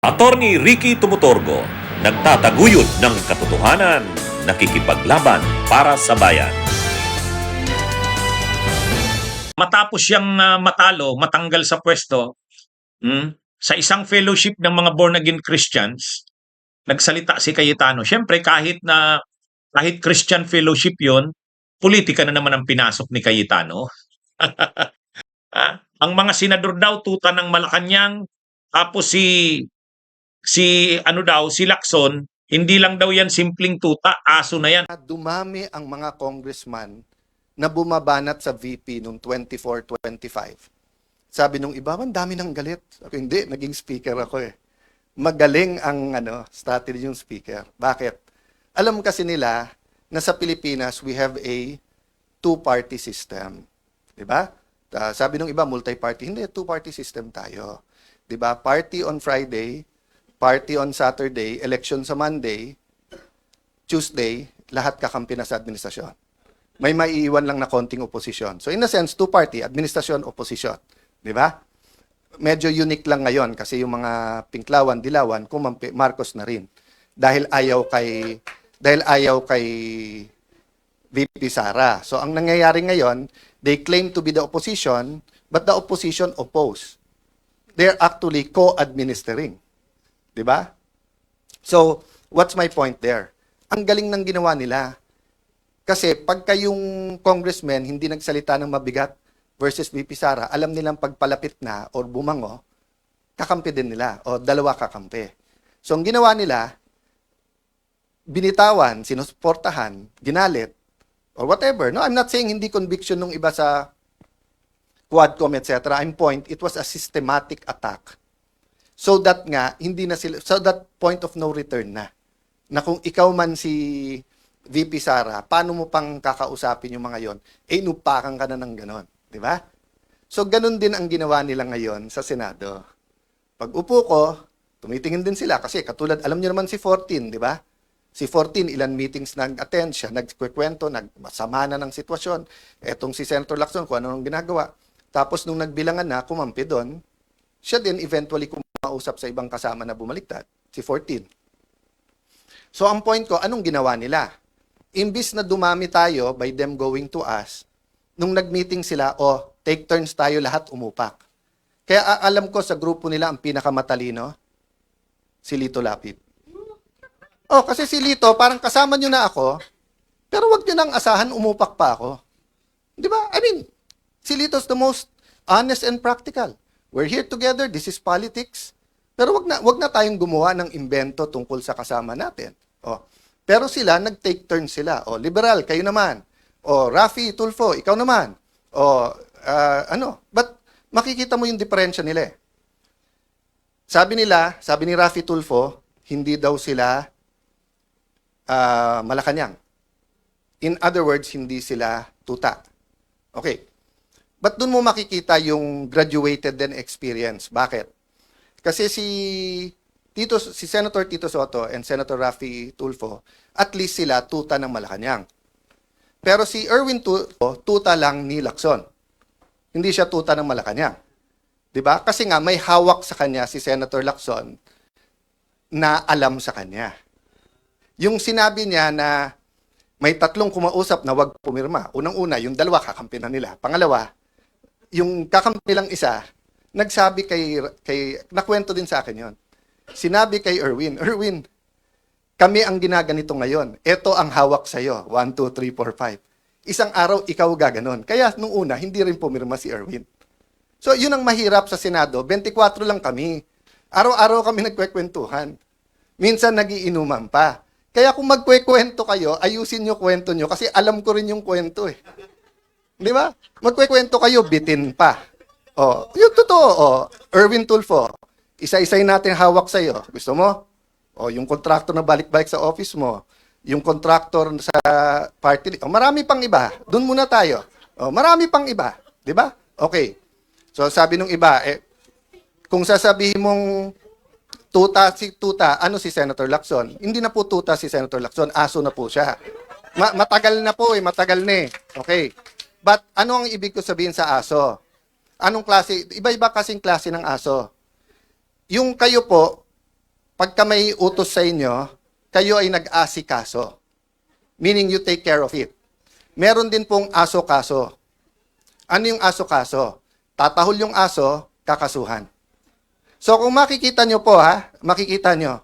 Attorney Ricky Tumutorgo, nagtataguyod ng katotohanan, nakikipaglaban para sa bayan. Matapos siyang matalo, matanggal sa pwesto, sa isang fellowship ng mga born-again Christians, nagsalita si Cayetano. Siyempre, kahit Christian fellowship yon, politika na naman ang pinasok ni Cayetano. Ang mga senador daw, tuta ng Malacanang, tapos si Lacson, hindi lang daw yan simpleng tuta, aso na yan. Dumami ang mga congressman na bumabanat sa VP noong 24-25. Sabi nung iba, ang dami ng galit. Ako, hindi, naging speaker ako eh. Magaling ang strategy yung speaker. Bakit? Alam kasi nila na sa Pilipinas, we have a two-party system. Diba? Sabi nung iba, multi-party. Hindi, two-party system tayo. Diba? Party on Friday, party on Saturday, election sa Monday, Tuesday, lahat kakampi na sa administrasyon. May maiiwan lang na konting oposisyon. So in a sense, two-party, administrasyon, oposisyon. Di ba? Medyo unique lang ngayon kasi yung mga Pinklawan, Dilawan, kumampi, Marcos na rin. Dahil ayaw kay VP Sara. So ang nangyayari ngayon, they claim to be the opposition, but the opposition oppose. They're actually co-administering. Di ba? So, what's my point there? Ang galing ng ginawa nila. Kasi pagka yung congressman hindi nagsalita ng mabigat versus VP Sara, alam nilang pagpalapit na or bumango, kakampi din nila o dalawa kakampi. So, ang ginawa nila, binitawan, sinusuportahan, ginalit, or whatever. No, I'm not saying hindi conviction nung iba sa Quadcom, etc. I'm point, it was a systematic attack. So that nga, hindi na sila, so that point of no return na. Na kung ikaw man si VP Sara, paano mo pang kakausapin yung mga yon? Inupakan ka na ng ganon. Di ba? So, ganon din ang ginawa nila ngayon sa Senado. Pag upo ko, tumitingin din sila kasi katulad, alam niyo naman si 14, di ba? Si 14, ilan meetings nag-attend siya, nagkikwento, nagmasama na ng sitwasyon. Etong si Senator Lacson, kung ano nang ginagawa. Tapos nung nagbilangan na, kumampi doon, siya din eventually kumausap sa ibang kasama na bumaliktad, si 14. So ang point ko, anong ginawa nila? Imbis na dumami tayo by them going to us, nung nag-meeting sila, take turns tayo lahat umupak. Kaya alam ko sa grupo nila ang pinakamatalino, si Lito Lapid. Kasi si Lito, parang kasama nyo na ako, pero wag nyo nang asahan, umupak pa ako. Di ba? I mean, si Lito's the most honest and practical. We're here together, this is politics. Pero wag na tayong gumawa ng imbento tungkol sa kasama natin. Pero sila, nag-take turn sila. Liberal, kayo naman. Rafi Tulfo, ikaw naman. But makikita mo yung diferensya nila eh. Sabi ni Rafi Tulfo, hindi daw sila Malacanang. In other words, hindi sila tuta. Okay. But doon mo makikita yung graduated din experience. Bakit? Kasi si Senator Tito Soto and Senator Rafi Tulfo, at least sila tuta ng Malacanang. Pero si Erwin Tulfo, tuta lang ni Lacson. Hindi siya tuta ng Malacanang. 'Di ba? Kasi nga may hawak sa kanya si Senator Lacson na alam sa kanya. Yung sinabi niya na may tatlong kumausap na wag pumirma. Unang-una, yung dalawa kakampi na nila. Pangalawa, yung kakampi lang isa, nagsabi nakwento din sa akin yon. Sinabi kay Erwin, kami ang ginaganito ngayon. Ito ang hawak sa'yo. 1, 2, 3, 4, 5. Isang araw, ikaw gaganon. Kaya nung una, hindi rin pumirma si Erwin. So, yun ang mahirap sa Senado. 24 lang kami. Araw-araw kami nagkwekwentuhan. Minsan nagiinuman pa. Kaya kung magkwekwento kayo, ayusin nyo kwento nyo kasi alam ko rin yung kwento eh. Di ba? Magkwekwento kayo, bitin pa. Yung totoo, Erwin Tulfo, isa-isay natin hawak sa'yo. Gusto mo? Yung contractor na balik-balik sa office mo, yung contractor sa party, marami pang iba. Doon muna tayo. Marami pang iba. Di ba? Okay. So sabi nung iba, kung sasabihin mong tuta, ano si Senator Lacson? Hindi na po tuta si Senator Lacson, aso na po siya. Matagal na po matagal na eh. Okay. But ano ang ibig ko sabihin sa aso? Anong klase? Iba-iba kasing klase ng aso. Yung kayo po, pagka may utos sa inyo, kayo ay nag-asikaso. Meaning you take care of it. Meron din pong aso-kaso. Ano yung aso-kaso? Tatahol yung aso, kakasuhan. So kung makikita nyo po makikita nyo,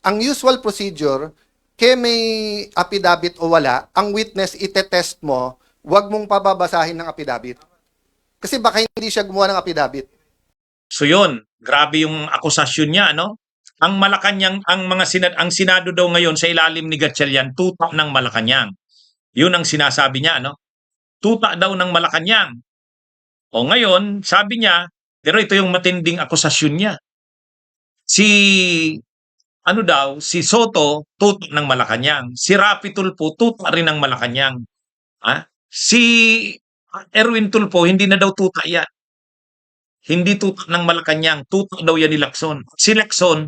ang usual procedure, kaya may affidavit o wala, ang witness itetest mo, huwag mong pababasahin ng affidavit. Kasi baka hindi siya gumawa ng affidavit. So yun, grabe yung akusasyon niya, no? Ang Malacanang, ang Senado daw ngayon sa ilalim ni Gatchalian, tuta ng Malacanang. Yun ang sinasabi niya, no? Tuta daw ng Malacanang. O ngayon, sabi niya, pero ito yung matinding akusasyon niya. Si Soto, tuta ng Malacanang. Si Rapi Tulfo, tuta rin ng Malacanang. Si Erwin Tulfo, hindi na daw tuta yan. Hindi tuta ng Malacanang, tuta daw yan ni Lacson. Si Lacson,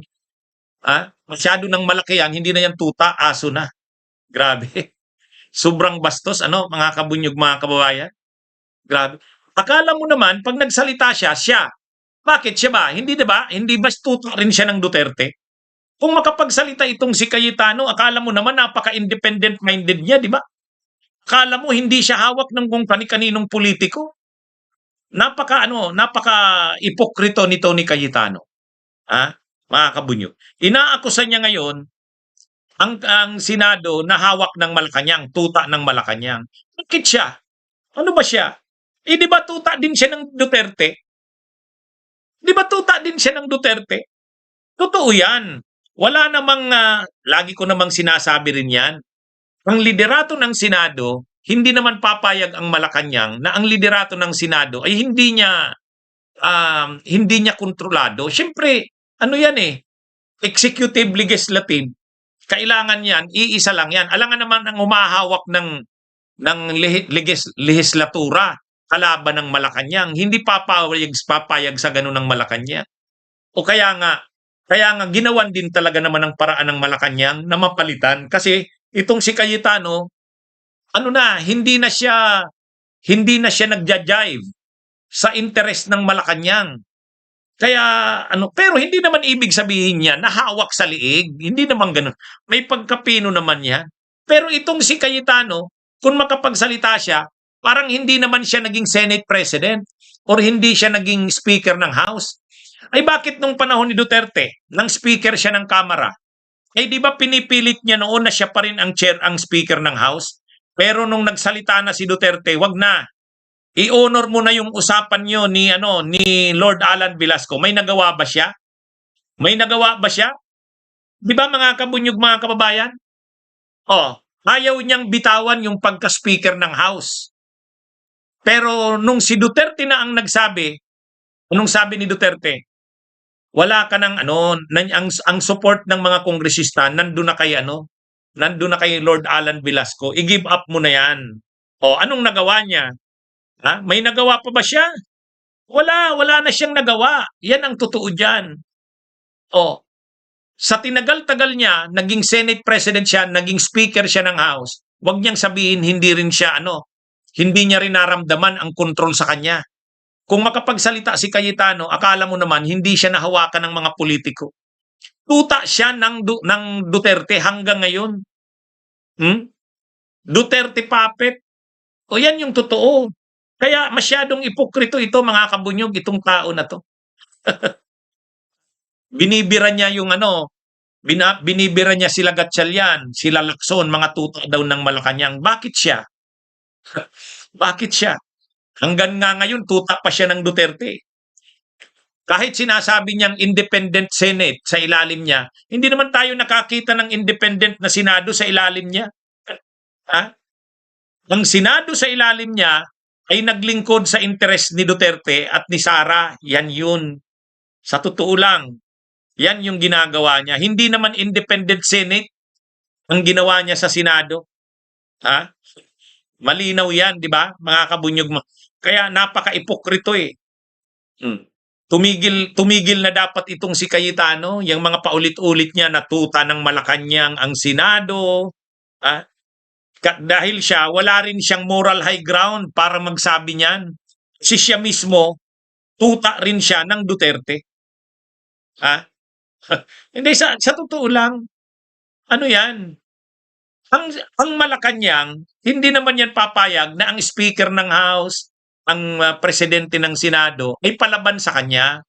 masyado ng malaki yan, hindi na yan tuta, aso na. Grabe. Sobrang bastos, mga kabunyog, mga kababayan. Grabe. Akala mo naman, pag nagsalita siya. Bakit siya ba? Hindi diba? Hindi ba tuta rin siya ng Duterte? Kung makapagsalita itong si Cayetano, akala mo naman napaka-independent minded niya, di ba? Akala mo hindi siya hawak ng kung kani-kaninong politiko. Napaka-ipokrito nito ni Cayetano. Mga kabunyo. Inaakusa niya ngayon ang Senado na hawak ng Malacanang, tuta ng Malacanang. Bakit siya? Ano ba siya? Di ba tuta din siya ng Duterte? Di ba tuta din siya ng Duterte? Totoo yan. Wala namang, lagi ko namang sinasabi rin yan. Ang liderato ng Senado, hindi naman papayag ang Malacanang na ang liderato ng Senado ay hindi niya kontrolado. Siyempre, executive, legislative, kailangan yan, iisa lang yan. Alangan naman ang humahawak ng legislatura, kalaban ng Malacanang, hindi papayag sa ganun ng Malacanang. O kaya nga ginawan din talaga naman ng paraan ng Malacanang na mapalitan kasi itong si Cayetano, hindi na siya nagja-jive sa interest ng Malacanang. Kaya pero hindi naman ibig sabihin niya na hawak sa liig, hindi naman ganoon. May pagkapino naman yan. Pero itong si Cayetano, kung makapagsalita siya, parang hindi naman siya naging Senate President or hindi siya naging Speaker ng House. Ay bakit nung panahon ni Duterte, nang Speaker siya ng Kamara, di ba pinipilit niya noon na siya pa rin ang Speaker ng House? Pero nung nagsalita na si Duterte, wag na. I-honor mo na yung usapan niyo ni Lord Alan Velasco. May nagawa ba siya? Di ba mga kabunyog, mga kababayan? Ayaw niyang bitawan yung pagka-Speaker ng House. Pero nung si Duterte na ang nagsabi, anong sabi ni Duterte? Wala ka ng ang support ng mga kongresista nandun na kay Lord Alan Velasco. I-give up mo na yan. Anong nagawa niya? May nagawa pa ba siya? Wala na siyang nagawa. Yan ang totoo diyan. Sa tinagal-tagal niya, naging Senate President siya, naging Speaker siya ng House. Huwag niyang sabihin hindi niya rin naramdaman ang control sa kanya. Kung makapagsalita si Cayetano, akala mo naman hindi siya nahawakan ng mga politiko. Tuta siya ng Duterte hanggang ngayon. Duterte puppet. Yan yung totoo. Kaya masyadong ipokrito ito, mga kabunyog, itong tao na to. Binibira niya binibira niya sila Gatchalian, sila Lacson, mga tuta daw ng Malacanang. Bakit siya? Bakit siya? Hanggang nga ngayon, tuta pa siya ng Duterte. Kahit sinasabi niyang independent Senate sa ilalim niya, hindi naman tayo nakakita ng independent na Senado sa ilalim niya. Ang Senado sa ilalim niya ay naglingkod sa interes ni Duterte at ni Sara. Yan yun. Sa totoo lang, yan yung ginagawa niya. Hindi naman independent Senate ang ginawa niya sa Senado. Malinaw yan, di ba? Mga kabunyog mo. Kaya napaka-ipokrito eh. Tumigil na dapat itong si Cayetano, yung mga paulit-ulit niya na tuta ng Malacanang ang Senado. Dahil siya, wala rin siyang moral high ground para magsabi niyan. Siya mismo, tuta rin siya ng Duterte. Hindi, sa totoo lang, ano yan, ang Malacanang, hindi naman yan papayag na ang Speaker ng House, ang Presidente ng Senado, ay palaban sa kanya.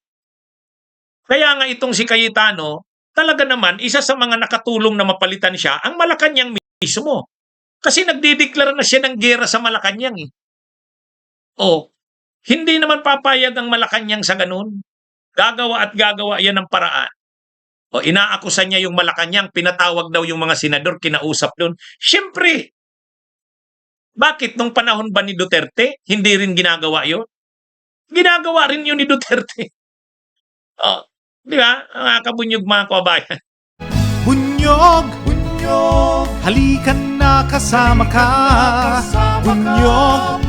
Kaya nga itong si Cayetano, talaga naman, isa sa mga nakatulong na mapalitan siya, ang Malacanang mismo. Kasi nagdideklara na siya ng giyera sa Malacanang eh. O, hindi naman papayag ang Malacanang sa ganun. Gagawa at gagawa yan ng paraan. O, inaakusan niya yung Malacanang, pinatawag daw yung mga senador, kinausap doon. Siyempre, bakit nung panahon ba ni Duterte, hindi rin ginagawa yun? Ginagawa rin yun ni Duterte. O, di ba? Mga kabunyog, mga kababayan. Bunyog, bunyog, halikan na kasama ka. Bunyog,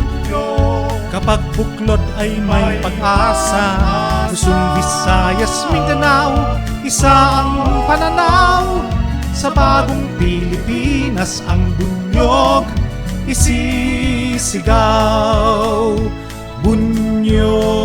kapag buklod ay may pag-asa. Luzon, Visayas, Mindanao, isa ang pananaw. Sa bagong Pilipinas ang bunyog isisigaw. Bunyog.